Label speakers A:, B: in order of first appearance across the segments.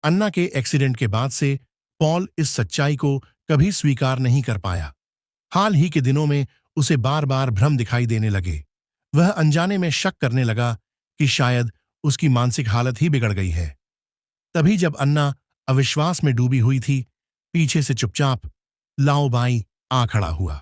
A: अन्ना के एक्सीडेंट के बाद से पॉल इस सच्चाई को कभी स्वीकार नहीं कर पाया। हाल ही के दिनों में उसे बार बार भ्रम दिखाई देने लगे। वह अनजाने में शक करने लगा कि शायद उसकी मानसिक हालत ही बिगड़ गई है। तभी जब अन्ना अविश्वास में डूबी हुई थी, पीछे से चुपचाप लाओ बाई आ खड़ा हुआ।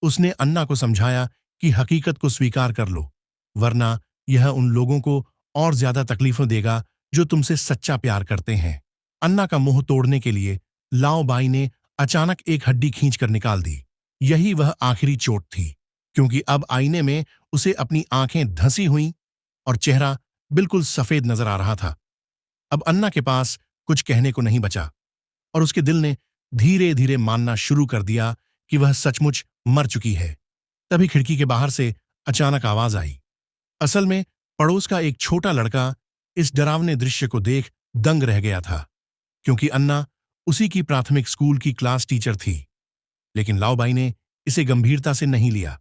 A: उसने अन्ना को समझाया कि हकीकत को स्वीकार कर लो, वरना यह उन लोगों को और ज्यादा तकलीफें देगा जो तुमसे सच्चा प्यार करते हैं। अन्ना का मुंह तोड़ने के लिए लाओ बाई ने अचानक एक हड्डी खींचकर निकाल दी। यही वह आखिरी चोट थी, क्योंकि अब आईने में उसे अपनी आंखें धंसी हुई और चेहरा बिल्कुल सफेद नजर आ रहा था। अब अन्ना के पास कुछ कहने को नहीं बचा और उसके दिल ने धीरे धीरे मानना शुरू कर दिया कि वह सचमुच मर चुकी है। तभी खिड़की के बाहर से अचानक आवाज आई। असल में पड़ोस का एक छोटा लड़का इस डरावने दृश्य को देख दंग रह गया था, क्योंकि अन्ना उसी की प्राथमिक स्कूल की क्लास टीचर थी। लेकिन लाओबाई ने इसे गंभीरता से नहीं लिया।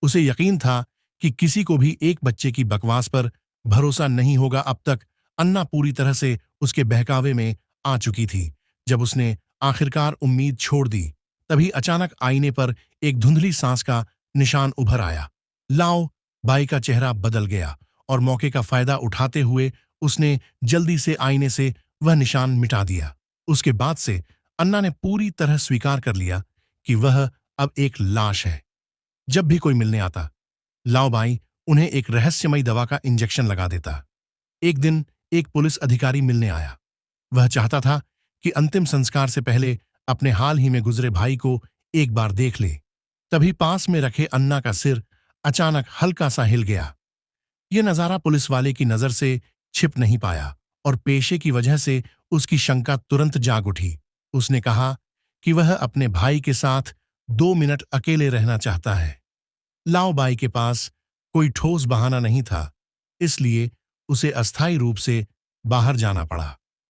A: उसे यकीन था कि किसी को भी एक बच्चे की बकवास पर भरोसा नहीं होगा। अब तक अन्ना पूरी तरह से उसके बहकावे में आ चुकी थी। जब उसने आखिरकार उम्मीद छोड़ दी, तभी अचानक आईने पर एक धुंधली सांस का निशान उभर आया। लाओ बाई का चेहरा बदल गया और मौके का फायदा उठाते हुए उसने जल्दी से आईने से वह निशान मिटा दिया। उसके बाद से अन्ना ने पूरी तरह स्वीकार कर लिया कि वह अब एक लाश है। जब भी कोई मिलने आता, लाओ बाई उन्हें एक रहस्यमयी दवा का इंजेक्शन लगा देता। एक दिन एक पुलिस अधिकारी मिलने आया। वह चाहता था कि अंतिम संस्कार से पहले अपने हाल ही में गुजरे भाई को एक बार देख ले। तभी पास में रखे अन्ना का सिर अचानक हल्का सा हिल गया। यह नजारा पुलिस वाले की नजर से छिप नहीं पाया और पेशे की वजह से उसकी शंका तुरंत जाग उठी। उसने कहा कि वह अपने भाई के साथ 2 मिनट अकेले रहना चाहता है। लाओ बाई के पास कोई ठोस बहाना नहीं था, इसलिए उसे अस्थायी रूप से बाहर जाना पड़ा।